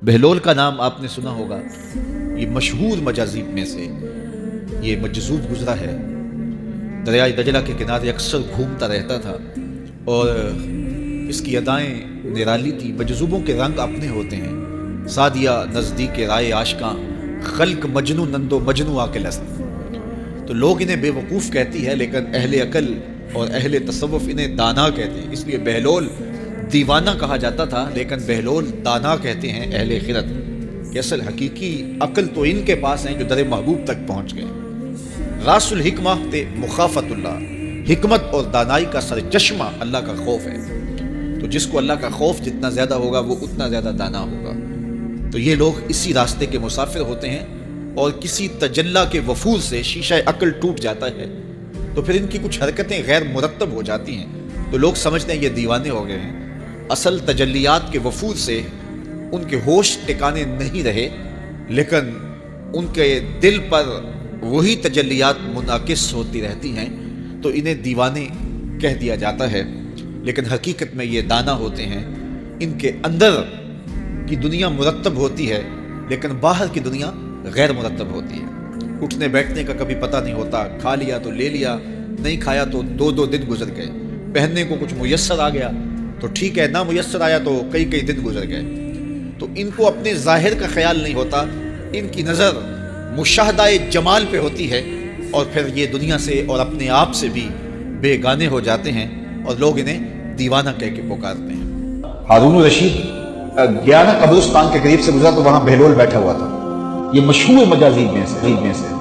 بہلول کا نام آپ نے سنا ہوگا، یہ مشہور مجاذیب میں سے یہ مجذوب گزرا ہے۔ دریائے دجلہ کے کنارے اکثر گھومتا رہتا تھا اور اس کی ادائیں نرالی تھی۔ مجذوبوں کے رنگ اپنے ہوتے ہیں، سادیہ نزدیک رائے عاشقاں، خلق مجنو نندو مجنو آکلست۔ تو لوگ انہیں بے وقوف کہتی ہے، لیکن اہل عقل اور اہل تصوف انہیں دانا کہتے ہیں۔ اس لیے بہلول دیوانہ کہا جاتا تھا، لیکن بہلول دانا کہتے ہیں اہل خرد، کہ اصل حقیقی عقل تو ان کے پاس ہیں جو در محبوب تک پہنچ گئے۔ راس الحکمہ تے مخافت اللہ، حکمت اور دانائی کا سرچشمہ اللہ کا خوف ہے۔ تو جس کو اللہ کا خوف جتنا زیادہ ہوگا وہ اتنا زیادہ دانا ہوگا۔ تو یہ لوگ اسی راستے کے مسافر ہوتے ہیں، اور کسی تجلی کے وفور سے شیشہ عقل ٹوٹ جاتا ہے تو پھر ان کی کچھ حرکتیں غیر مرتب ہو جاتی ہیں، تو لوگ سمجھتے ہیں یہ دیوانے ہو گئے ہیں۔ اصل تجلیات کے وفور سے ان کے ہوش ٹکانے نہیں رہے، لیکن ان کے دل پر وہی تجلیات منعکس ہوتی رہتی ہیں، تو انہیں دیوانے کہہ دیا جاتا ہے۔ لیکن حقیقت میں یہ دانا ہوتے ہیں۔ ان کے اندر کی دنیا مرتب ہوتی ہے، لیکن باہر کی دنیا غیر مرتب ہوتی ہے۔ اٹھنے بیٹھنے کا کبھی پتہ نہیں ہوتا، کھا لیا تو لے لیا، نہیں کھایا تو دو دن گزر گئے، پہننے کو کچھ میسر آ گیا تو ٹھیک ہے، نہ میسر آیا تو کئی دن گزر گئے۔ تو ان کو اپنے ظاہر کا خیال نہیں ہوتا، ان کی نظر مشاہدہ جمال پہ ہوتی ہے، اور پھر یہ دنیا سے اور اپنے آپ سے بھی بے گانے ہو جاتے ہیں، اور لوگ انہیں دیوانہ کہہ کے پکارتے ہیں۔ ہارون الرشید گیا نا قبرستان کے قریب سے گزرا تو وہاں بہلول بیٹھا ہوا تھا۔ یہ مشہور مجاذیب میں سے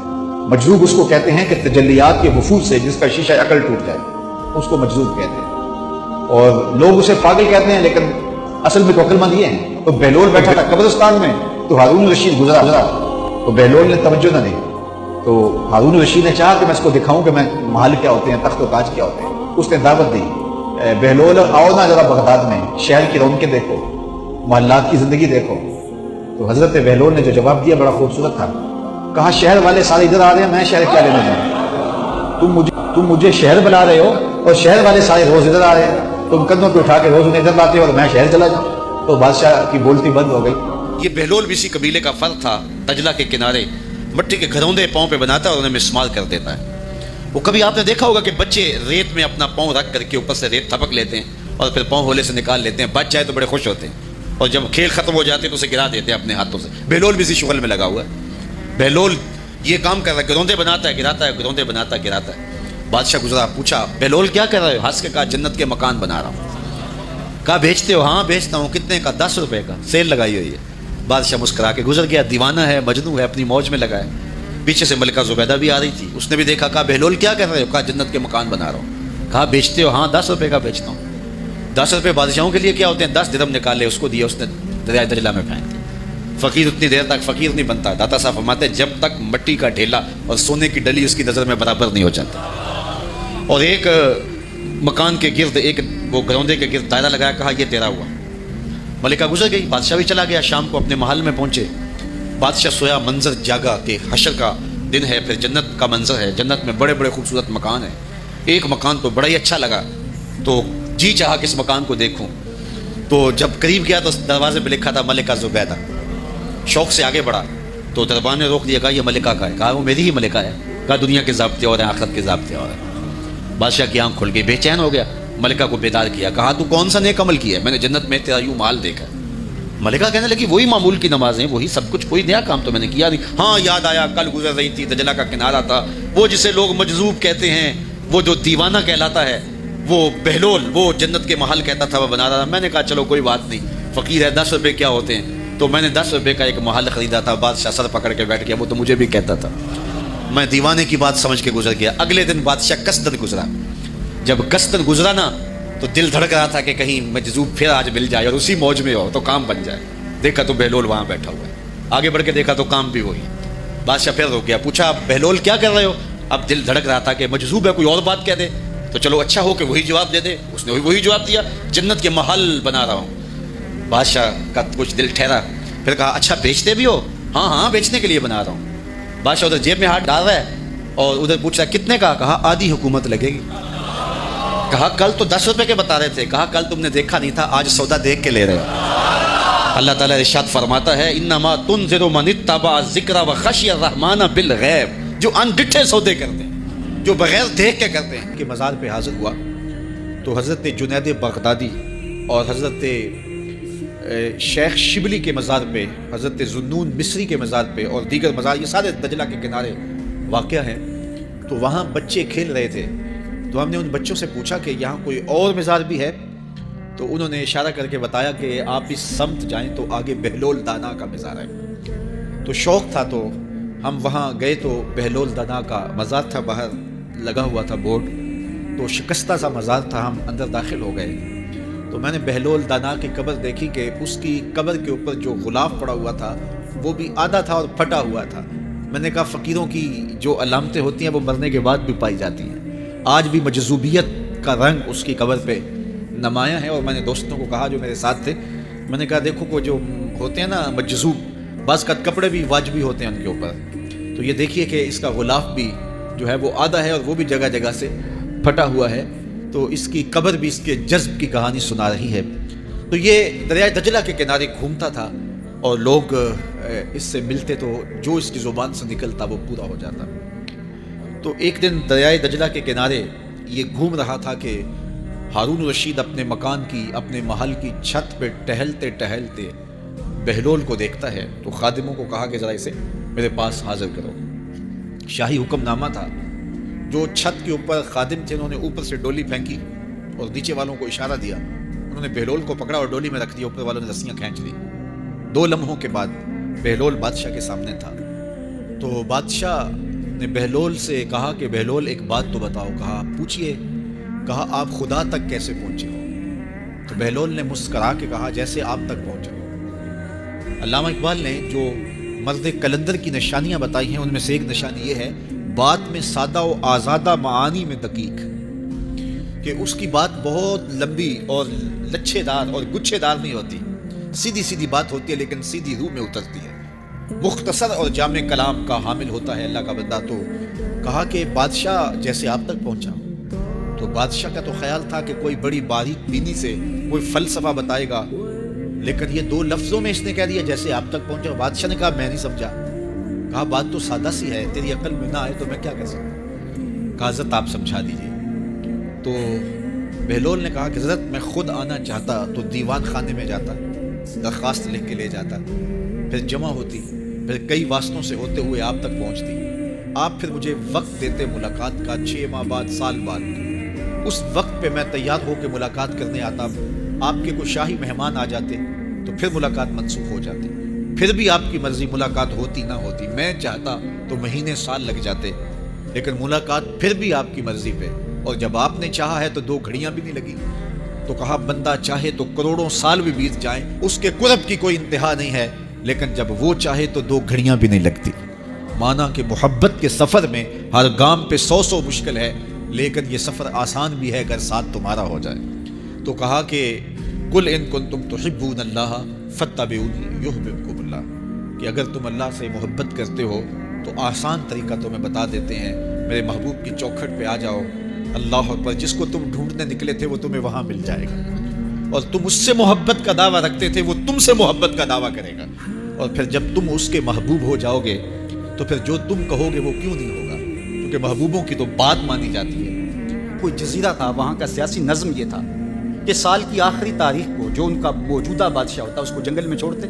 مجذوب اس کو کہتے ہیں کہ تجلیات کے وفور سے جس کا شیشہ عقل ٹوٹ جائے اس کو مجذوب کہتے ہیں، اور لوگ اسے پاگل کہتے ہیں، لیکن اصل میں تو عقل مند یہ ہیں۔ تو بہلول بیٹھا تھا قبرستان میں، تو ہارون الرشید گزرا تو بہلول نے توجہ نہ دی، تو ہارون الرشید نے چاہا کہ میں اس کو دکھاؤں کہ میں محل کیا ہوتے ہیں، تخت و تاج کیا ہوتے ہیں۔ اس نے دعوت دی، بہلول آؤ نا ذرا بغداد میں، شہر کی رونقیں دیکھو، محلات کی زندگی دیکھو۔ تو حضرت بہلول نے جو جواب دیا بڑا خوبصورت تھا، کہا شہر والے سارے ادھر آ رہے ہیں، میں شہر کیا لینے جاؤں؟ تم مجھے شہر بلا رہے ہو اور شہر والے سارے روز ادھر آ رہے ہیں، تم کندھوں پہ اٹھا کے روز انہیں ادھر لاتے ہو اور میں شہر چلا جاؤں؟ تو بادشاہ کی بولتی بند ہو گئی۔ یہ بہلول بھی اسی قبیلے کا فرد تھا، دجلہ کے کنارے مٹی کے گھروندے پاؤں پہ بناتا ہے اور انہیں مسمار کر دیتا ہے۔ وہ کبھی آپ نے دیکھا ہوگا کہ بچے ریت میں اپنا پاؤں رکھ کر کے اوپر سے ریت تھپک لیتے ہیں اور پھر پاؤں ہولے سے نکال لیتے ہیں، بچ جائے تو بڑے خوش ہوتے ہیں، اور جب کھیل ختم ہو جاتے ہیں تو اسے گرا دیتے ہیں اپنے ہاتھوں سے۔ بہلول بھی اسی شغل میں لگا ہوا ہے۔ بہلول یہ کام کر رہا ہے، گروندے بناتا ہے گراتا ہے، گروندے بناتا ہے گراتا ہے۔ بادشاہ گزرا، پوچھا بہلول کیا کر رہے ہو؟ ہنس کے کہا جنت کے مکان بنا رہا ہوں۔ کہا بیچتے ہو؟ ہاں بیچتا ہوں۔ کتنے کا؟ 10 روپے کا، سیل لگائی ہوئی ہے۔ بادشاہ مسکرا کے گزر گیا، دیوانہ ہے، مجنوں ہے، اپنی موج میں لگا ہے۔ پیچھے سے ملکہ زبیدہ بھی آ رہی تھی، اس نے بھی دیکھا، کہا بہلول کیا کر رہے ہو؟ کہا جنت کے مکان بنا رہا ہوں۔ کہا بیچتے ہو؟ ہاں 10 روپے کا بیچتا ہوں۔ 10 روپے بادشاہوں کے لیے کیا ہوتے ہیں؟ 10 درہم نکالے، اس کو دیا، اس نے دریائے دجلہ میں پھینک دیا۔ فقیر اتنی دیر تک فقیر نہیں بنتا، داتا صاحب فرماتے جب تک مٹی کا ڈھیلا اور سونے کی ڈلی اس کی نظر میں برابر نہیں ہو جاتا۔ اور ایک مکان کے گرد، ایک وہ گروندے کے گرد دائرہ لگایا، کہا یہ تیرا ہوا۔ ملکہ گزر گئی، بادشاہ بھی چلا گیا۔ شام کو اپنے محل میں پہنچے، بادشاہ سویا، منظر جاگا کہ حشر کا دن ہے، پھر جنت کا منظر ہے، جنت میں بڑے بڑے خوبصورت مکان ہیں۔ ایک مکان تو بڑا ہی اچھا لگا، تو جی چاہا کہ اس مکان کو دیکھوں۔ تو جب قریب گیا تو دروازے پہ لکھا تھا ملکہ زبیدہ۔ شوق سے آگے بڑھا تو دربان نے روک دیا، کہا یہ ملکہ کا ہے۔ کہا وہ میری ہی ملکہ ہے۔ کہا دنیا کے ضابطے اور ہیں، آخرت کے ضابطے اور ہیں۔ بادشاہ کی آنکھ کھل گئی، بے چین ہو گیا، ملکہ کو بیدار کیا، کہا تو کون سا نیک عمل کیا ہے؟ میں نے جنت میں تیرا یوں مال دیکھا۔ ملکہ کہنے لگی وہی معمول کی نمازیں، وہی سب کچھ، کوئی نیا کام تو میں نے کیا نہیں۔ ہاں یاد آیا، کل گزر رہی تھی، دجلہ کا کنارہ تھا، وہ جسے لوگ مجذوب کہتے ہیں، وہ جو دیوانہ کہلاتا ہے، وہ بہلول، وہ جنت کے محل کہتا تھا، وہ بنا رہا تھا۔ میں نے کہا چلو کوئی بات نہیں، فقیر ہے، 10 روپے کیا ہوتے ہیں؟ تو میں نے 10 روپے کا ایک محل خریدا تھا۔ بادشاہ سر پکڑ کے بیٹھ گیا، وہ تو مجھے بھی کہتا تھا۔ میں دیوانے کی بات سمجھ کے گزر گیا۔ اگلے دن بادشاہ قصدن گزرا۔ جب قصدن گزرا نا تو دل دھڑک رہا تھا کہ کہیں مجذوب پھر آج مل جائے اور اسی موج میں ہو تو کام بن جائے۔ دیکھا تو بہلول وہاں بیٹھا ہوا ہے، آگے بڑھ کے دیکھا تو کام بھی وہی۔ بادشاہ پھر رک گیا، پوچھا بہلول کیا کر رہے ہو؟ اب دل دھڑک رہا تھا کہ مجذوب ہے، کوئی اور بات کہہ دے تو چلو اچھا ہو کہ وہی جواب دے دے۔ اس نے وہی جواب دیا، جنت کے محل بنا رہا ہوں۔ بادشاہ کا کچھ دل ٹھہرا، پھر کہا اچھا بیچتے بھی ہو؟ ہاں ہاں بیچنے کے لیے بنا رہا ہوں۔ بادشاہ ادھر جیب میں ہاتھ ڈال رہا ہے اور ادھر پوچھ رہا ہے کتنے کا؟ کہا آدھی حکومت لگے گی۔ کہا کل تو 10 روپے کے بتا رہے تھے۔ کہا کل تم نے دیکھا نہیں تھا، آج سودا دیکھ کے لے رہے ہو۔ اللہ تعالیٰ ارشاد فرماتا ہے انما تنذر من اتبع الذکر وخشی الرحمن بالغیب، جو انڈٹھے سودے کرتے ہیں، جو بغیر دیکھ کے کرتے ہیں. کہ مزار پہ حاضر ہوا تو حضرت جنید بغدادی اور حضرت شیخ شبلی کے مزار پہ، حضرت ذوالنون مصری کے مزار پہ اور دیگر مزار، یہ سارے دجلہ کے کنارے واقع ہیں. تو وہاں بچے کھیل رہے تھے، تو ہم نے ان بچوں سے پوچھا کہ یہاں کوئی اور مزار بھی ہے؟ تو انہوں نے اشارہ کر کے بتایا کہ آپ اس سمت جائیں تو آگے بہلول دانا کا مزار ہے. تو شوق تھا تو ہم وہاں گئے تو بہلول دانا کا مزار تھا، باہر لگا ہوا تھا بورڈ، تو شکستہ سا مزار تھا. ہم اندر داخل ہو گئے تو میں نے بہلول دانا کی قبر دیکھی کہ اس کی قبر کے اوپر جو غلاف پڑا ہوا تھا وہ بھی آدھا تھا اور پھٹا ہوا تھا. میں نے کہا فقیروں کی جو علامتیں ہوتی ہیں وہ مرنے کے بعد بھی پائی جاتی ہیں. آج بھی مجذوبیت کا رنگ اس کی قبر پہ نمایاں ہے. اور میں نے دوستوں کو کہا جو میرے ساتھ تھے، میں نے کہا دیکھو کو جو ہوتے ہیں نا مجذوب، بعض کا کپڑے بھی واجبی ہوتے ہیں ان کے اوپر، تو یہ دیکھیے کہ اس کا غلاف بھی جو ہے وہ آدھا ہے اور وہ بھی جگہ جگہ سے پھٹا ہوا ہے. تو اس کی قبر بھی اس کے جذب کی کہانی سنا رہی ہے. تو یہ دریائے دجلہ کے کنارے گھومتا تھا اور لوگ اس سے ملتے تو جو اس کی زبان سے نکلتا وہ پورا ہو جاتا. تو ایک دن دریائے دجلہ کے کنارے یہ گھوم رہا تھا کہ ہارون رشید اپنے مکان کی، اپنے محل کی چھت پہ ٹہلتے ٹہلتے بہلول کو دیکھتا ہے. تو خادموں کو کہا کہ ذرا اسے میرے پاس حاضر کرو. شاہی حکم نامہ تھا. جو چھت کے اوپر خادم تھے انہوں نے اوپر سے ڈولی پھینکی اور نیچے والوں کو اشارہ دیا. انہوں نے بہلول کو پکڑا اور ڈولی میں رکھ دیا. اوپر والوں نے رسیاں کھینچ لی. 2 لمحوں کے بعد بہلول بادشاہ کے سامنے تھا. تو بادشاہ نے بہلول سے کہا کہ بہلول ایک بات تو بتاؤ. کہا پوچھئے. کہا آپ خدا تک کیسے پہنچے ہو؟ تو بہلول نے مسکرا کے کہا جیسے آپ تک پہنچا. علامہ اقبال نے جو مرد کلندر کی نشانیاں بتائی ہیں ان میں سے ایک نشانی یہ ہے بات میں سادہ و آزادہ، معانی میں دقیق، کہ اس کی بات بہت لمبی اور لچھے دار اور گچھے دار نہیں ہوتی، سیدھی سیدھی بات ہوتی ہے لیکن سیدھی روح میں اترتی ہے. مختصر اور جامع کلام کا حامل ہوتا ہے اللہ کا بندہ. تو کہا کہ بادشاہ جیسے آپ تک پہنچا. تو بادشاہ کا تو خیال تھا کہ کوئی بڑی باریک بینی سے کوئی فلسفہ بتائے گا، لیکن یہ 2 لفظوں میں اس نے کہہ دیا جیسے آپ تک پہنچا. بادشاہ نے کہا میں نہیں سمجھا. کہا بات تو سادہ سی ہے، تیری عقل میں نہ آئے تو میں کیا کر سکتا. کہا حضرت آپ سمجھا دیجیے. تو بہلول نے کہا کہ حضرت میں خود آنا چاہتا تو دیوان خانے میں جاتا، درخواست لکھ کے لے جاتا، پھر جمع ہوتی، پھر کئی واسطوں سے ہوتے ہوئے آپ تک پہنچتی. آپ پھر مجھے وقت دیتے ملاقات کا، 6 ماہ بعد، سال بعد. اس وقت پہ میں تیار ہو کے ملاقات کرنے آتا. آپ کے کوئی شاہی مہمان آ جاتے تو پھر ملاقات منسوخ ہو جاتی. پھر بھی آپ کی مرضی ملاقات ہوتی نہ ہوتی. میں چاہتا تو مہینے سال لگ جاتے، لیکن ملاقات پھر بھی آپ کی مرضی پہ. اور جب آپ نے چاہا ہے تو 2 گھڑیاں بھی نہیں لگی. تو کہا بندہ چاہے تو کروڑوں سال بھی بیت جائیں، اس کے قرب کی کوئی انتہا نہیں ہے، لیکن جب وہ چاہے تو 2 گھڑیاں بھی نہیں لگتی. مانا کہ محبت کے سفر میں ہر گام پہ 100 مشکل ہے، لیکن یہ سفر آسان بھی ہے اگر ساتھ تمہارا ہو جائے. تو کہا کہ قل ان کنتم تحبون اللہ فاتبعونی یحببکم اللہ، کہ اگر تم اللہ سے محبت کرتے ہو تو آسان طریقہ تمہیں بتا دیتے ہیں، میرے محبوب کی چوکھٹ پہ آ جاؤ. اللہ اکبر. جس کو تم ڈھونڈنے نکلے تھے وہ تمہیں وہاں مل جائے گا، اور تم اس سے محبت کا دعویٰ رکھتے تھے وہ تم سے محبت کا دعویٰ کرے گا. اور پھر جب تم اس کے محبوب ہو جاؤ گے تو پھر جو تم کہو گے وہ کیوں نہیں ہوگا، کیونکہ محبوبوں کی تو بات مانی جاتی ہے. کوئی جزیرہ تھا، وہاں کا سیاسی نظم یہ تھا کہ سال کی آخری تاریخ کو جو ان کا موجودہ بادشاہ ہوتا اس کو جنگل میں چھوڑتے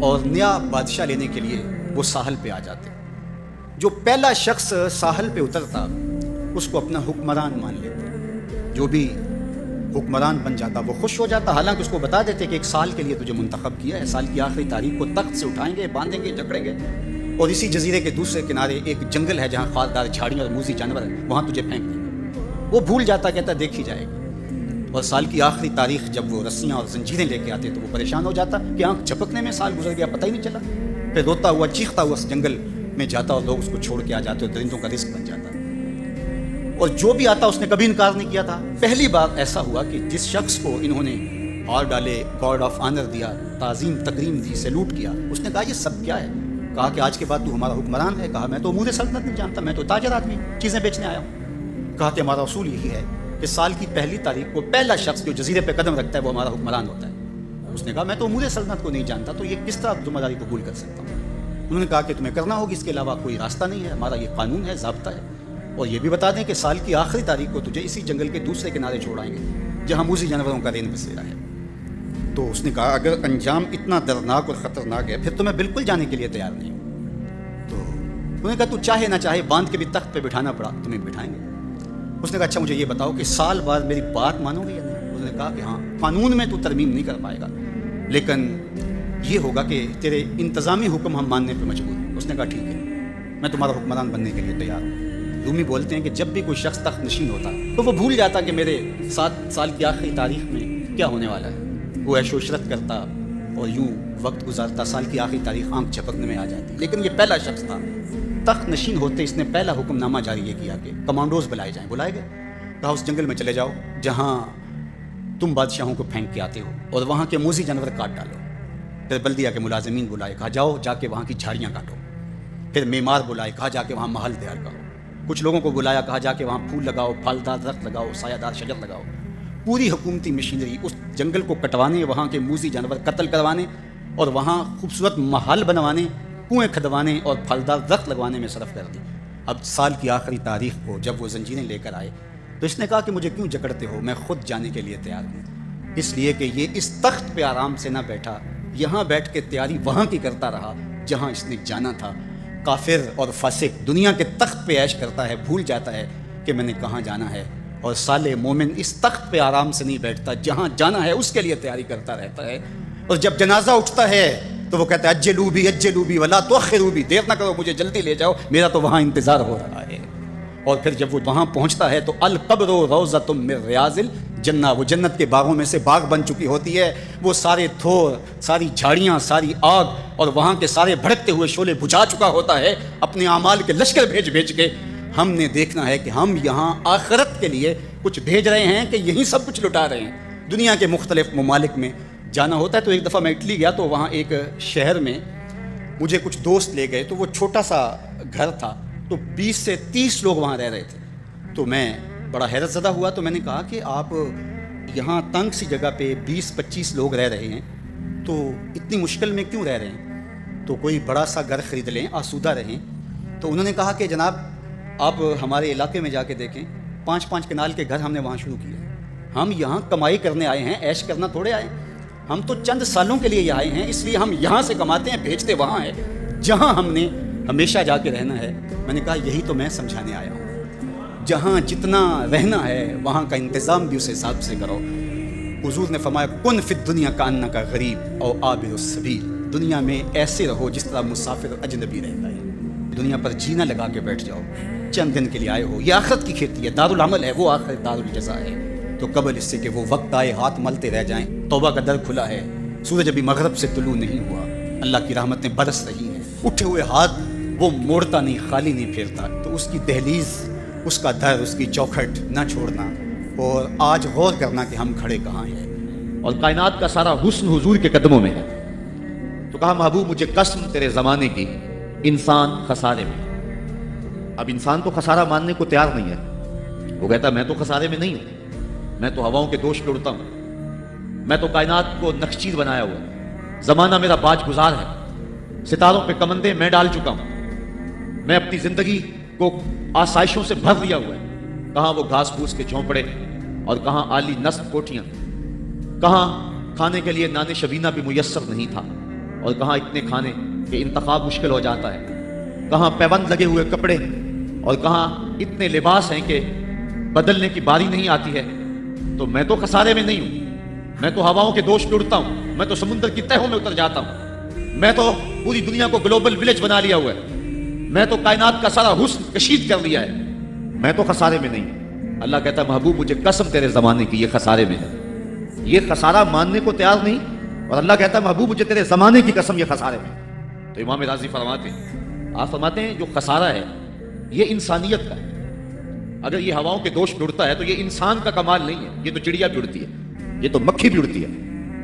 اور نیا بادشاہ لینے کے لیے وہ ساحل پہ آ جاتے. جو پہلا شخص ساحل پہ اترتا اس کو اپنا حکمران مان لیتے. جو بھی حکمران بن جاتا وہ خوش ہو جاتا. حالانکہ اس کو بتا دیتے کہ 1 سال کے لیے تجھے منتخب کیا ہے، سال کی آخری تاریخ کو تخت سے اٹھائیں گے، باندھیں گے، جکڑیں گے، اور اسی جزیرے کے دوسرے کنارے ایک جنگل ہے جہاں خاردار جھاڑیاں اور موذی جانور ہیں، وہاں تجھے پھینک دیں گے. وہ بھول جاتا، کہتا دیکھی جائے گا. اور سال کی آخری تاریخ جب وہ رسیاں اور زنجیریں لے کے آتے تو وہ پریشان ہو جاتا کہ آنکھ جھپکنے میں سال گزر گیا، پتہ ہی نہیں چلا. پھر روتا ہوا چیختا ہوا اس جنگل میں جاتا اور لوگ اس کو چھوڑ کے آ جاتے اور درندوں کا رزق بن جاتا. اور جو بھی آتا اس نے کبھی انکار نہیں کیا تھا. پہلی بار ایسا ہوا کہ جس شخص کو انہوں نے ہار ڈالے، گارڈ آف آنر دیا، تعظیم تکریم دی، سیلوٹ کیا، اس نے کہا یہ سب کیا ہے؟ کہا کہ آج کے بعد تو ہمارا حکمران ہے. کہا میں تو امور سلطنت نہیں جانتا، میں تو تاجر آدمی، چیزیں بیچنے آیا ہوں. کہا کہ ہمارا اصول یہی ہے کہ سال کی پہلی تاریخ کو پہلا شخص جو جزیرے پہ قدم رکھتا ہے وہ ہمارا حکمران ہوتا ہے. اس نے کہا میں تو امور سلطنت کو نہیں جانتا، تو یہ کس طرح ذمہ داری قبول کر سکتا ہوں؟ انہوں نے کہا کہ تمہیں کرنا ہوگی، اس کے علاوہ کوئی راستہ نہیں ہے، ہمارا یہ قانون ہے، ضابطہ ہے، اور یہ بھی بتا دیں کہ سال کی آخری تاریخ کو تجھے اسی جنگل کے دوسرے کنارے چھوڑائیں گے جہاں موذی جانوروں کا رین بسیرا ہے۔ تو اس نے کہا اگر انجام اتنا دردناک اور خطرناک ہے پھر تو میں بالکل جانے کے لیے تیار نہیں ہوں۔ تو انہوں نے کہا تو چاہے نہ چاہے باندھ کے بھی تخت پہ بٹھانا پڑا تمہیں بٹھائیں گے۔ اس نے کہا اچھا مجھے یہ بتاؤ کہ سال بعد میری بات مانو گے یا نہیں؟ اس نے کہا کہ ہاں، قانون میں تو ترمیم نہیں کر پائے گا، لیکن یہ ہوگا کہ تیرے انتظامی حکم ہم ماننے پہ مجبور ہیں۔ اس نے کہا ٹھیک ہے، میں تمہارا حکمران بننے کے لیے تیار ہوں۔ رومی بولتے ہیں کہ جب بھی کوئی شخص تخت نشین ہوتا تو وہ بھول جاتا کہ میرے 7 سال کی آخری تاریخ میں کیا ہونے والا ہے، وہ عیش و عشرت کرتا اور یوں وقت گزارتا، سال کی آخری تاریخ آنکھ جھپکنے میں آ جاتی۔ لیکن یہ پہلا شخص تھا، تخت نشین ہوتے اس نے پہلا حکم نامہ جاری یہ کیا کہ کمانڈوز بلائے جائیں۔ بلائے گئے، کہا اس جنگل میں چلے جاؤ جہاں تم بادشاہوں کو پھینک کے آتے ہو اور وہاں کے موذی جانور کاٹ ڈالو۔ پھر بلدیہ کے ملازمین بلائے، کہا جاؤ جا کے وہاں کی جھاڑیاں کاٹو۔ پھر معمار بلائے، کہا جا کے وہاں محل تیار کرو۔ کچھ لوگوں کو بلایا، کہا جا کے وہاں پھول لگاؤ، پھلدار درخت لگاؤ، سایہ دار شجر لگاؤ۔ پوری حکومتی مشینری اس جنگل کو کٹوانے، وہاں کے موذی جانور قتل کروانے اور وہاں خوبصورت محل بنوانے، کنویں کھدوانے اور پھلدار درخت لگوانے میں صرف کر دی۔ اب سال کی آخری تاریخ کو جب وہ زنجیریں لے کر آئے تو اس نے کہا کہ مجھے کیوں جکڑتے ہو، میں خود جانے کے لیے تیار ہوں، اس لیے کہ یہ اس تخت پہ آرام سے نہ بیٹھا، یہاں بیٹھ کے تیاری وہاں کی کرتا رہا جہاں اس نے جانا تھا۔ کافر اور فاسق دنیا کے تخت پہ عیش کرتا ہے، بھول جاتا ہے کہ میں نے کہاں جانا ہے، اور صالح مومن اس تخت پہ آرام سے نہیں بیٹھتا، جہاں جانا ہے اس کے لیے تیاری کرتا رہتا ہے۔ اور جب جنازہ اٹھتا ہے تو وہ کہتا ہے اجلوا بی ولا تؤخروا بی، دیر نہ کرو مجھے جلدی لے جاؤ، میرا تو وہاں انتظار ہو رہا ہے۔ اور پھر جب وہ وہاں پہنچتا ہے تو القبر روضۃ من ریاض الجنہ، وہ جنت کے باغوں میں سے باغ بن چکی ہوتی ہے۔ وہ سارے تھور، ساری جھاڑیاں، ساری آگ اور وہاں کے سارے بھڑکتے ہوئے شعلے بجھا چکا ہوتا ہے اپنے اعمال کے لشکر بھیج کے۔ ہم نے دیکھنا ہے کہ ہم یہاں آخرت کے لیے کچھ بھیج رہے ہیں کہ یہیں سب کچھ لٹا رہے ہیں۔ دنیا کے مختلف ممالک میں جانا ہوتا ہے۔ تو ایک دفعہ میں اٹلی گیا تو وہاں ایک شہر میں مجھے کچھ دوست لے گئے، تو وہ چھوٹا سا گھر تھا، تو 20 سے 30 لوگ وہاں رہ رہے تھے۔ تو میں بڑا حیرت زدہ ہوا، تو میں نے کہا کہ آپ یہاں تنگ سی جگہ پہ 20-25 لوگ رہ رہے ہیں تو اتنی مشکل میں کیوں رہ رہے ہیں؟ تو کوئی بڑا سا گھر خرید لیں، آسودہ رہیں۔ تو انہوں نے کہا کہ جناب آپ ہمارے علاقے میں جا کے دیکھیں، 5-5 کنال کے گھر ہم نے وہاں شروع کیے۔ ہم یہاں کمائی کرنے آئے ہیں، عیش کرنا تھوڑے آئے، ہم تو چند سالوں کے لیے آئے ہیں، اس لیے ہم یہاں سے کماتے ہیں، بھیجتے وہاں ہے جہاں ہم نے ہمیشہ جا کے رہنا ہے۔ میں نے کہا یہی تو میں سمجھانے آیا ہوں، جہاں جتنا رہنا ہے وہاں کا انتظام بھی اس حساب سے کرو۔ حضور نے فرمایا کن فی الدنیا کانک غریب او عابر السبیل، دنیا میں ایسے رہو جس طرح مسافر اجنبی رہتا ہے۔ دنیا پر جینا لگا کے بیٹھ جاؤ، چند دن کے لیے آئے ہو، یہ آخرت کی کھیتی ہے، دار العمل ہے، وہ آخرت دار الجزا ہے۔ تو قبل اس سے کہ وہ وقت آئے ہاتھ ملتے رہ جائیں، توبہ کا در کھلا ہے، سورج ابھی مغرب سے طلوع نہیں ہوا، اللہ کی رحمتیں برس رہی ہیں، اٹھے ہوئے ہاتھ وہ موڑتا نہیں، خالی نہیں پھیرتا۔ تو اس کی دہلیز، اس کا در، اس کی چوکھٹ نہ چھوڑنا، اور آج غور کرنا کہ ہم کھڑے کہاں ہیں۔ اور کائنات کا سارا حسن حضور کے قدموں میں ہے۔ تو کہا محبوب مجھے قسم تیرے زمانے کی، انسان خسارے میں۔ اب انسان تو خسارہ ماننے کو تیار نہیں ہے، وہ کہتا میں تو خسارے میں نہیں ہوں، میں تو ہواؤں کے دوش پہ اڑتا ہوں، میں تو کائنات کو نقشچیر بنایا ہوا ہے، زمانہ میرا باج گزار ہے، ستاروں پہ کمندے میں ڈال چکا ہوں، میں اپنی زندگی کو آسائشوں سے بھر دیا ہوا ہے۔ کہاں وہ گھاس پھوس کے جھونپڑے اور کہاں عالی نصب کوٹیاں، کہاں کھانے کے لیے نان شبینہ بھی میسر نہیں تھا، اور کہاں اتنے کھانے کہ انتخاب مشکل ہو جاتا ہے، کہاں پیوند لگے ہوئے کپڑے اور کہاں اتنے لباس ہیں کہ بدلنے کی باری نہیں آتی ہے۔ تو میں تو خسارے میں نہیں ہوں، میں تو ہواؤں کے دوش پہ اڑتا ہوں، میں تو سمندر کی تہوں میں اتر جاتا ہوں، میں تو پوری دنیا کو گلوبل ولیج بنا لیا ہوا ہے، میں تو کائنات کا سارا حسن کشید کر لیا ہے، میں تو خسارے میں نہیں ہوں۔ اللہ کہتا ہے محبوب مجھے قسم تیرے زمانے کی، یہ خسارے میں ہے، یہ خسارہ ماننے کو تیار نہیں، اور اللہ کہتا ہے محبوب مجھے تیرے زمانے کی قسم، یہ خسارے میں۔ تو امام راضی فرماتے ہیں، آپ فرماتے ہیں جو خسارہ ہے یہ انسانیت کا ہے۔ اگر یہ ہواؤں کے دوش پہ اڑتا ہے تو یہ انسان کا کمال نہیں ہے، یہ تو چڑیا بھی اڑتی ہے، یہ تو مکھی بھی اڑتی ہے،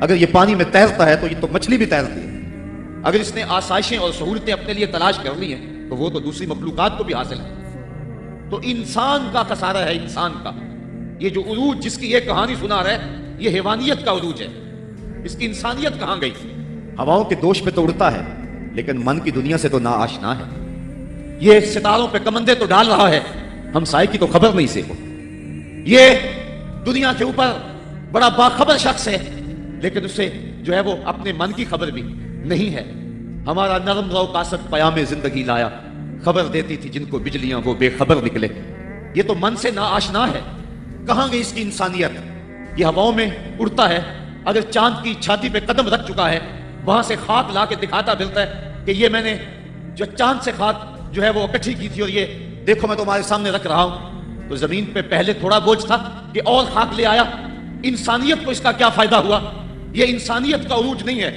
اگر یہ پانی میں تیرتا ہے تو یہ تو مچھلی بھی تیرتی ہے، اگر اس نے آسائشیں اور سہولتیں اپنے لیے تلاش کر لی ہیں تو وہ تو دوسری مخلوقات کو بھی حاصل ہے۔ تو انسان کا خسارہ ہے، انسان کا۔ یہ جو عروج جس کی یہ کہانی سنا رہا ہے یہ حیوانیت کا عروج ہے، اس کی انسانیت کہاں گئی؟ ہواؤں کے دوش پہ تو اڑتا ہے لیکن من کی دنیا سے تو نا آشنا ہے. یہ ستاروں پہ کمندے تو ڈال رہا ہے، ہم سائے کی تو خبر نہیں سے ہو. یہ دنیا کے اوپر بڑا باخبر شخص ہے لیکن اسے جو ہے وہ اپنے من کی خبر بھی نہیں ہے. ہمارا نرم رو کاسد پیام زندگی لایا، خبر دیتی تھی جن کو بجلیاں وہ بے خبر نکلے. یہ تو من سے نا آشنا ہے. کہاں گئی اس کی انسانیت؟ یہ ہواؤں میں اڑتا ہے، اگر چاند کی چھاتی پہ قدم رکھ چکا ہے وہاں سے خاک لا کے دکھاتا پھرتا ہے کہ یہ میں نے جو چاند سے خاک جو ہے وہ اکٹھی کی تھی اور یہ دیکھو میں تمہارے سامنے رکھ رہا ہوں. تو زمین پہ پہلے تھوڑا بوجھ تھا کہ اور خاک لے آیا. انسانیت کو اس کا کیا فائدہ ہوا؟ یہ انسانیت کا عروج نہیں ہے.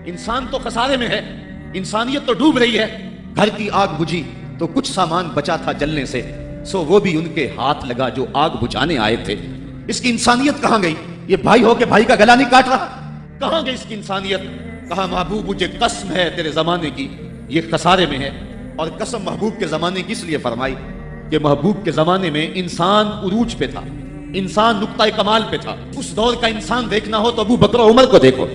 انسان تو خسارے میں ہے، انسانیت تو ڈوب رہی ہے. گھر کی آگ بجھی تو کچھ سامان بچا تھا جلنے سے، سو وہ بھی ان کے ہاتھ لگا جو آگ بجھانے آئے تھے. اس کی انسانیت کہاں گئی؟ یہ بھائی ہو کے بھائی کا گلا نہیں کاٹ رہا. کہاں گئی اس کی انسانیت؟ کہا محبوب مجھے قسم ہے تیرے زمانے کی یہ خسارے میں ہے. اور قسم محبوب کے زمانے کی اس لیے فرمائی کہ محبوب کے زمانے میں انسان عروج پہ تھا، انسان نقطہ کمال پہ تھا. اس دور کا انسان دیکھنا ہو تو ابو بکر و عمر کو دیکھو.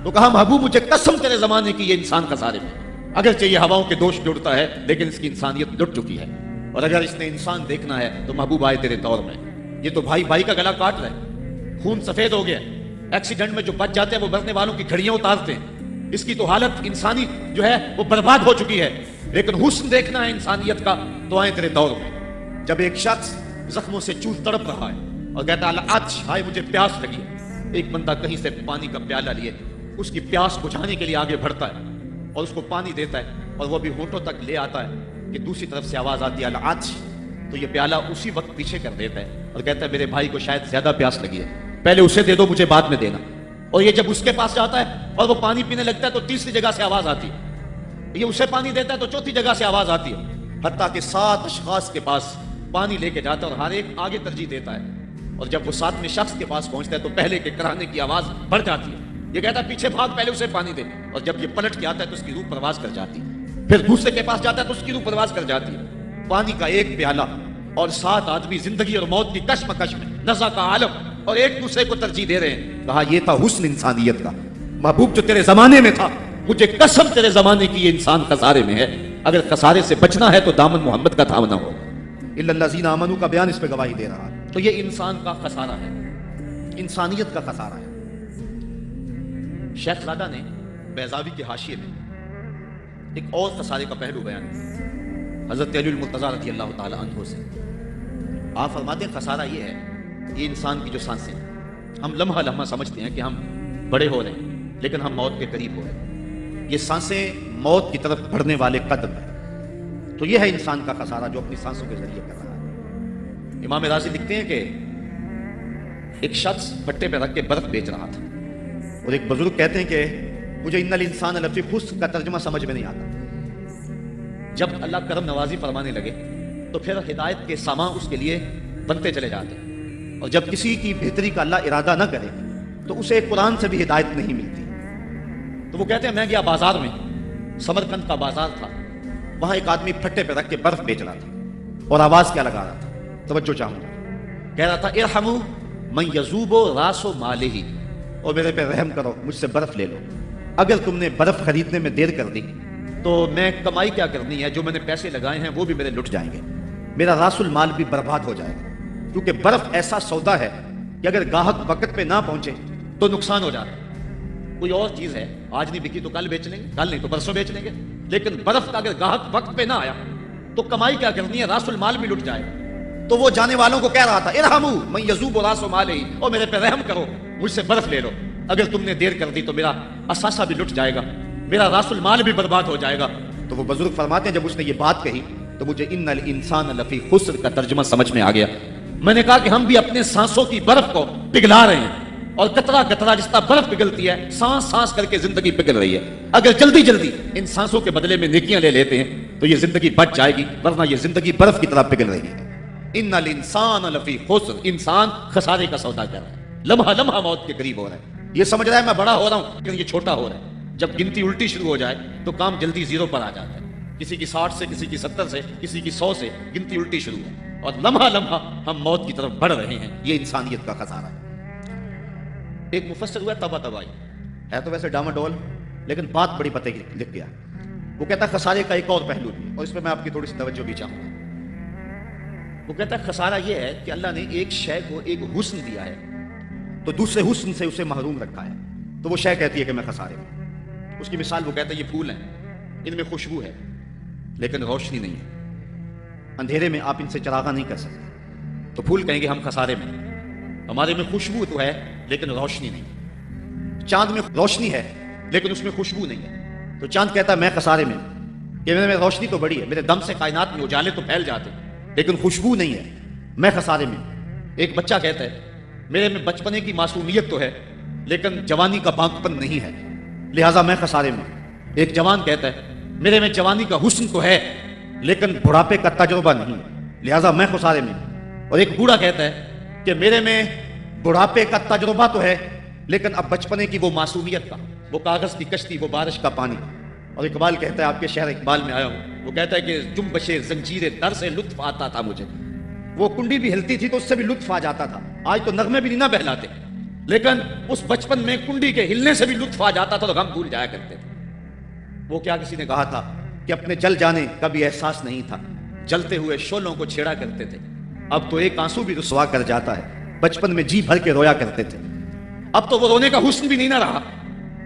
تو کہا محبوب مجھے قسم تیرے زمانے کی یہ انسان خسارے میں. اگرچہ یہ ہواؤں کے دوش جڑتا ہے لیکن اس کی انسانیت لٹ چکی ہے. اور اگر اس نے انسان دیکھنا ہے تو محبوب آئے تیرے دور میں. یہ تو بھائی بھائی کا گلا کاٹ رہے، خون سفید ہو گیا. ایکسیڈنٹ میں جو بچ جاتے ہیں وہ مرنے والوں کی گھڑیاں اتارتے ہیں. اس کی تو حالت انسانی جو ہے وہ برباد ہو چکی ہے. لیکن حسن دیکھنا ہے انسانیت کا تو آئے تیرے دور میں. جب ایک شخص زخموں سے چور تڑپ رہا ہے اور کہتا ہے آج ہائے مجھے پیاس لگی ہے، ایک بندہ کہیں سے پانی کا پیالہ لیے اس کی پیاس بجھانے کے لیے آگے بڑھتا ہے اور اس کو پانی دیتا ہے اور وہ بھی ہونٹوں تک لے آتا ہے کہ دوسری طرف سے آواز آتی ہے آج. تو یہ پیالہ اسی وقت پیچھے کر دیتا ہے اور کہتا ہے میرے بھائی کو شاید زیادہ پیاس لگی ہے، پہلے اسے دے دو مجھے بعد میں دینا. اور یہ جب اس کے پاس جاتا ہے اور وہ پانی پینے لگتا ہے تو تیسری جگہ سے آواز آتی ہے. یہ اسے پانی دیتا ہے تو چوتھی جگہ سے آواز آتی ہے. حتیٰ کہ 7 اشخاص کے پاس پانی لے کے جاتا ہے اور ہر ایک آگے ترجیح دیتا ہے. اور جب وہ 7ویں شخص کے پاس پہنچتا ہے تو پہلے کے کرانے کی آواز بڑھ جاتی ہے. یہ کہتا ہے پیچھے بھاگ، پہلے اسے پانی دے. اور جب یہ پلٹ کے آتا ہے تو اس کی روح پرواز کر جاتی ہے. پھر دوسرے کے پاس جاتا ہے تو اس کی روح پرواز کر جاتی ہے. پانی کا ایک پیالہ اور 7 آدمی زندگی اور موت کی کشمکش میں، نزع کا عالم، اور ایک دوسرے کو ترجیح دے رہے ہیں. کہا یہ تھا حسن انسانیت کا. محبوب جو تیرے زمانے میں تھا، مجھے قسم تیرے زمانے کی یہ انسان خسارے میں ہے. اگر خسارے سے بچنا ہے تو دامن محمد کا تھامنا ہو. الا الذین آمنوا کا بیان اس پہ گواہی دے رہا ہے. تو یہ انسان کا خسارہ ہے، انسانیت کا خسارہ ہے. شیخ زادہ نے بیضاوی کے حاشیے میں ایک اور خسارے کا پہلو بیان کیا حضرت علی المرتضیٰ رضی اللہ تعالی عنہ سے. آپ فرماتے ہیں خسارہ یہ ہے، یہ انسان کی جو سانسیں ہیں، ہم لمحہ لمحہ سمجھتے ہیں کہ ہم بڑے ہو رہے ہیں لیکن ہم موت کے قریب ہو رہے ہیں. یہ سانسیں موت کی طرف بڑھنے والے قدم ہیں. تو یہ ہے انسان کا خسارہ جو اپنی سانسوں کے ذریعے کر رہا ہے. امام رازی لکھتے ہیں کہ ایک شخص بھٹے پہ رکھ کے برف بیچ رہا تھا اور ایک بزرگ کہتے ہیں کہ مجھے ان الانسان لفظ خسر کا ترجمہ سمجھ میں نہیں آتا. جب اللہ کرم نوازی فرمانے لگے تو پھر ہدایت کے سامان اس کے لیے بنتے چلے جاتے ہیں. اور جب کسی کی بہتری کا اللہ ارادہ نہ کرے تو اسے قرآن سے بھی ہدایت نہیں ملتی. تو وہ کہتے ہیں میں گیا بازار میں، سمرقند کا بازار تھا، وہاں ایک آدمی پھٹے پہ رکھ کے برف بیچ رہا تھا اور آواز کیا لگا رہا تھا، توجہ چاہوں گا. کہہ رہا تھا ارحموا من یذوب راس مالہ، اور میرے پہ رحم کرو، مجھ سے برف لے لو. اگر تم نے برف خریدنے میں دیر کر دی تو میں کمائی کیا کرنی ہے، جو میں نے پیسے لگائے ہیں وہ بھی میرے لٹ جائیں گے، میرا راس المال بھی برباد ہو جائے گا. کیونکہ برف ایسا سودا ہے کہ اگر گاہک وقت پہ نہ پہنچے تو نقصان ہو جاتا ہے. کوئی اور چیز ہے آج نہیں بکی تو کل بیچ لیں گے، کل نہیں تو پرسوں بیچ لیں گے، لیکن برف کا اگر گاہک وقت پہ نہ آیا تو کمائی کیا کرنی ہے، راس المال بھی لٹ جائے گا. تو وہ جانے والوں کو کہہ رہا تھا ارحموا من یذوب راس مالہ، اور میرے پہ رحم کرو، مجھ سے برف لے لو. اگر تم نے دیر کر دی تو میرا اثاثہ بھی لٹ جائے گا، میرا راس المال بھی برباد ہو جائے گا. تو وہ بزرگ فرماتے ہیں جب اس نے یہ بات کہی تو مجھے ان الانسان لفی خسر کا ترجمہ سمجھ میں آ گیا. میں نے کہا کہ ہم بھی اپنے سانسوں کی برف کو پگھلا رہے ہیں، اور قطرہ قطرہ جس طرح برف پگھلتی ہے، سانس سانس کر کے زندگی پگھل رہی ہے. اگر جلدی جلدی ان سانسوں کے بدلے میں نیکیاں لے لیتے ہیں تو یہ زندگی بچ جائے گی، ورنہ یہ زندگی برف کی طرح پگھل رہی ہے. ان الانسان لفی خسر، انسان خسارے کا سودا کر رہا ہے، لمحہ لمحہ موت کے قریب ہو رہا ہے. یہ سمجھ رہا ہے میں بڑا ہو رہا ہوں لیکن یہ چھوٹا ہو رہا ہے. جب گنتی الٹی شروع ہو جائے تو کام جلدی زیرو پر آ جاتا ہے. کسی کی 60 سے، کسی کی 70 سے، کسی کی 100 سے گنتی الٹی شروع ہے اور لمحہ لمحہ ہم موت کی طرف بڑھ رہے ہیں. یہ انسانیت کا خسارہ ہے. ایک مفسر ہوا طباطبائی، ہے تو ویسے ڈاماڈول، لیکن بات بڑی پتے کی لکھ گیا. وہ کہتا ہے خسارے کا ایک اور پہلو بھی، اور اس پہ میں آپ کی تھوڑی سی توجہ بھی چاہوں گا. وہ کہتا ہے خسارہ یہ ہے کہ اللہ نے ایک شے کو ایک حسن دیا ہے تو دوسرے حسن سے اسے محروم رکھا ہے، تو وہ شے کہتی ہے کہ میں خسارے میں. اس کی مثال وہ کہتا ہے یہ پھول ہیں، ان میں خوشبو ہے لیکن روشنی نہیں ہے، اندھیرے میں آپ ان سے چراغاں نہیں کر سکتے. تو پھول کہیں گے ہم خسارے میں، ہمارے میں خوشبو تو ہے لیکن روشنی نہیں. چاند میں روشنی ہے لیکن اس میں خوشبو نہیں ہے، تو چاند کہتا ہے میں خسارے میں، کہ میرے میں روشنی تو بڑی ہے، میرے دم سے کائنات میں اجالے تو پھیل جاتے لیکن خوشبو نہیں ہے، میں خسارے میں. ایک بچہ کہتا ہے میرے میں بچپنے کی معصومیت تو ہے لیکن جوانی کا بانکپن نہیں ہے، لہٰذا میں خسارے میں. ایک جوان کہتا ہے میرے میں جوانی کا حسن تو ہے لیکن بڑھاپے کا تجربہ نہیں ہے، لہٰذا میں خسارے میں. اور ایک بوڑھا کہتا ہے کہ میرے میں بڑھاپے کا تجربہ تو ہے لیکن اب بچپنے کی وہ معصومیت کا، وہ کاغذ کی کشتی، وہ بارش کا پانی. اور اقبال کہتا ہے، آپ کے شہر اقبال میں آیا ہوں، وہ کہتا ہے کہ جنبش زنجیر در سے لطف آتا تھا مجھے. وہ کنڈی بھی ہلتی تھی تو اس سے بھی لطف آ جاتا تھا، آج تو نغمے بھی نہیں نہ بہلاتے، لیکن اس بچپن میں کنڈی کے ہلنے سے بھی لطف آ جاتا تھا تو غم بھول جایا کرتے تھے. وہ کیا کسی نے کہا تھا کہ اپنے جل جانے کا بھی احساس نہیں تھا، جلتے ہوئے شعلوں کو چھیڑا کرتے تھے، اب تو ایک آنسو بھی رسوا کر جاتا ہے، بچپن میں جی بھر کے رویا کرتے تھے، اب تو وہ رونے کا حسن بھی نہیں نہ رہا.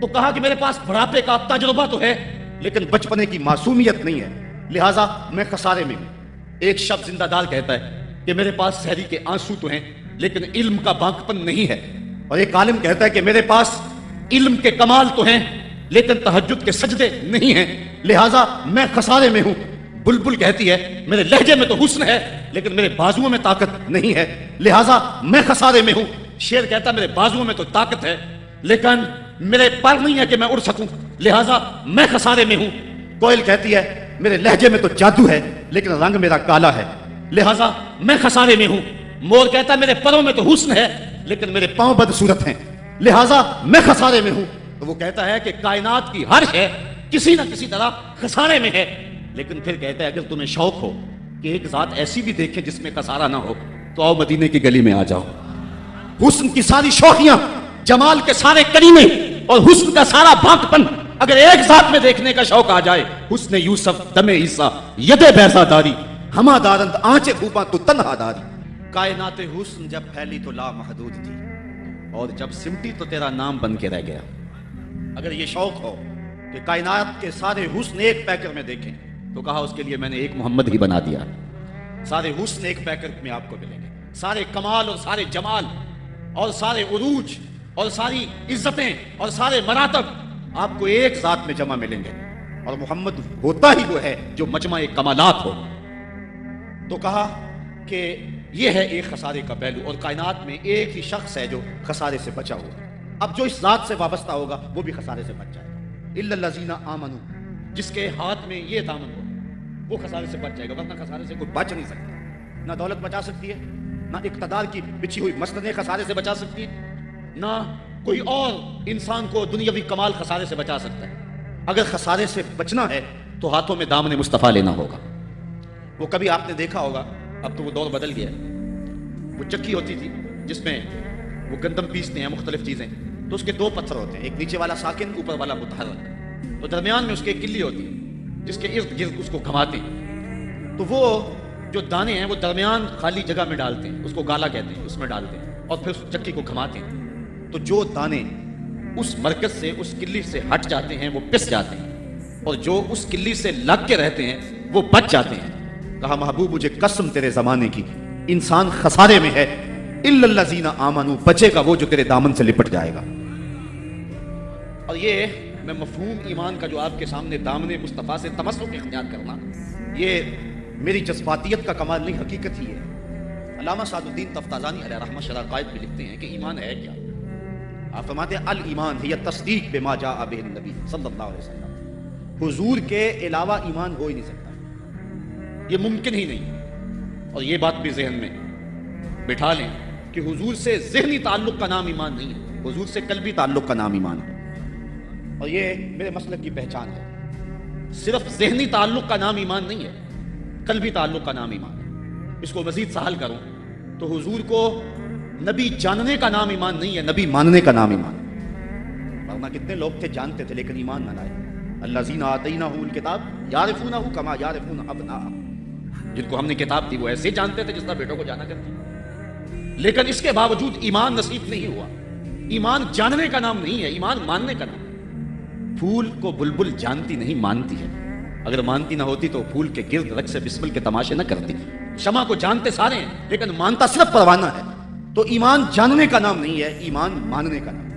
تو کہا کہ میرے پاس بڑھاپے کا تجربہ تو ہے لیکن بچپنے کی معصومیت نہیں ہے، لہٰذا میں خسارے میں ہوں. ایک شب زندہ دار کہتا ہے کہ میرے پاس سحری کے آنسو تو ہیں لیکن علم کا بانکپن نہیں ہے. اور ایک عالم کہتا ہے کہ میرے پاس علم کے کمال تو ہیں لیکن تہجد کے سجدے نہیں ہیں، لہٰذا میں خسارے میں ہوں. بلبل کہتی ہے میرے لہجے میں تو حسن ہے لیکن میرے بازوؤں میں طاقت نہیں ہے، لہٰذا میں خسارے میں ہوں. شیر کہتا ہے میرے بازوؤں میں تو طاقت ہے لیکن میرے پر نہیں ہے کہ میں اڑ سکوں، لہٰذا میں خسارے میں ہوں. کوئل کہتی ہے میرے لہجے میں تو جادو ہے لیکن رنگ میرا کالا ہے، لہٰذا میں خسارے میں ہوں. مور کہتا ہے میرے پروں میں تو حسن ہے لیکن میرے پاؤں بدصورت ہیں، لہٰذا میں خسارے میں ہوں. تو وہ کہتا ہے کہ کائنات کی ہر شے کسی نہ کسی طرح خسارے میں ہے، لیکن پھر کہتا ہے اگر تمہیں شوق ہو کہ ایک ذات ایسی بھی دیکھے جس میں خسارہ نہ ہو تو آؤ مدینے کی گلی میں آ جاؤ. حسن کی ساری شوخیاں، جمال کے سارے کریمے اور حسن کا سارا بانکپن اگر ایک ذات میں دیکھنے کا شوق آ جائے، حسن یوسف دم عیسیٰ ید بیضا داری، ہما دارند آنچے بھوپا تو تنہا داری. کائنات حسن جب پھیلی تو لا محدود تھی اور جب سمٹی تو تیرا نام بن کے رہ گیا. اگر یہ شوق ہو کہ کائنات کے سارے حسن ایک پیکر میں دیکھیں تو کہا اس کے لیے میں نے ایک محمد ہی بنا دیا. سارے حسن ایک پیکر میں آپ کو ملیں گے، سارے کمال اور سارے جمال اور سارے عروج اور ساری عزتیں اور سارے مراتب آپ کو ایک ذات میں جمع ملیں گے، اور محمد ہوتا ہی وہ ہے جو مجمع کمالات ہو. تو کہا کہ یہ ہے ایک خسارے کا پہلو، اور کائنات میں ایک ہی شخص ہے جو خسارے سے بچا ہوا. اب جو اس ذات سے وابستہ ہوگا وہ بھی خسارے سے بچ جائے گا. الا الذین آمنوا، جس کے ہاتھ میں یہ دامن ہو وہ خسارے سے بچ جائے گا، ورنہ خسارے سے کوئی بچ نہیں سکتا. نہ دولت بچا سکتی ہے، نہ اقتدار کی بچھی ہوئی مسندیں خسارے سے بچا سکتی ہے، نہ کوئی اور انسان کو دنیاوی کمال خسارے سے بچا سکتا ہے. اگر خسارے سے بچنا ہے تو ہاتھوں میں دامن مصطفیٰ لینا ہوگا. وہ کبھی آپ نے دیکھا ہوگا، اب تو وہ دور بدل گیا ہے، وہ چکی ہوتی تھی جس میں وہ گندم پیستے ہیں مختلف چیزیں، تو اس کے دو پتھر ہوتے ہیں، ایک نیچے والا ساکن، اوپر والا متحرک، تو درمیان میں اس کے ایک کلی ہوتی ہے جس کے ارد گرد اس کو گھماتے ہیں. تو وہ جو دانے ہیں وہ درمیان خالی جگہ میں ڈالتے ہیں، اس کو گالا کہتے ہیں، اس میں ڈالتے ہیں اور پھر اس چکی کو گھماتے ہیں. تو جو دانے اس مرکز سے، اس کلی سے ہٹ جاتے ہیں وہ پس جاتے ہیں، اور جو اس کلی سے لگ کے رہتے ہیں وہ بچ جاتے ہیں. کہا محبوب مجھے قسم تیرے زمانے کی، انسان خسارے میں ہے، الا الذین آمنوا، بچے گا وہ جو تیرے دامن سے لپٹ جائے گا. اور یہ میں مفہوم ایمان کا جو آپ کے سامنے دامن مصطفیٰ سے تمسک اختیار کرنا، یہ میری جذباتیت کا کمال نہیں، حقیقت ہی ہے. علامہ سعد الدین تفتازانی علیہ رحمہ شرح قائد میں لکھتے ہیں کہ ایمان ہے کیا؟ آپ فرماتے ہیں الایمان ہی تصدیق بما جاء بہ النبی صلی اللہ علیہ وسلم. حضور کے علاوہ ایمان ہو ہی نہیں سکتا، یہ ممکن ہی نہیں. اور یہ بات بھی ذہن میں بٹھا لیں کہ حضور سے ذہنی تعلق کا نام ایمان نہیں ہے، حضور سے قلبی تعلق کا نام ایمان ہے. اور یہ میرے مسلک کی پہچان ہے، صرف ذہنی تعلق کا نام ایمان نہیں ہے، قلبی تعلق کا نام ایمان ہے. اس کو مزید سہل کروں تو حضور کو نبی جاننے کا نام ایمان نہیں ہے، نبی ماننے کا نام ایمان ہے. ورنہ کتنے لوگ تھے جانتے تھے لیکن ایمان نہ لائے. الذین آتیناہم الکتاب یعرفونہ کما یعرفون ابناءہم, جن کو ہم نے کتاب دی وہ ایسے جانتے تھے جس طرح بیٹوں کو جانا کرتے, لیکن اس کے باوجود ایمان نصیب نہیں ہوا. ایمان جاننے کا نام نہیں ہے, ایمان ماننے کا نام ہے. پھول کو بلبل جانتی نہیں مانتی ہے, اگر مانتی نہ ہوتی تو پھول کے گرد رقص بسمل کے تماشے نہ کرتی. شمع کو جانتے سارے ہیں لیکن مانتا صرف پروانہ ہے. تو ایمان جاننے کا نام نہیں ہے, ایمان ماننے کا نام.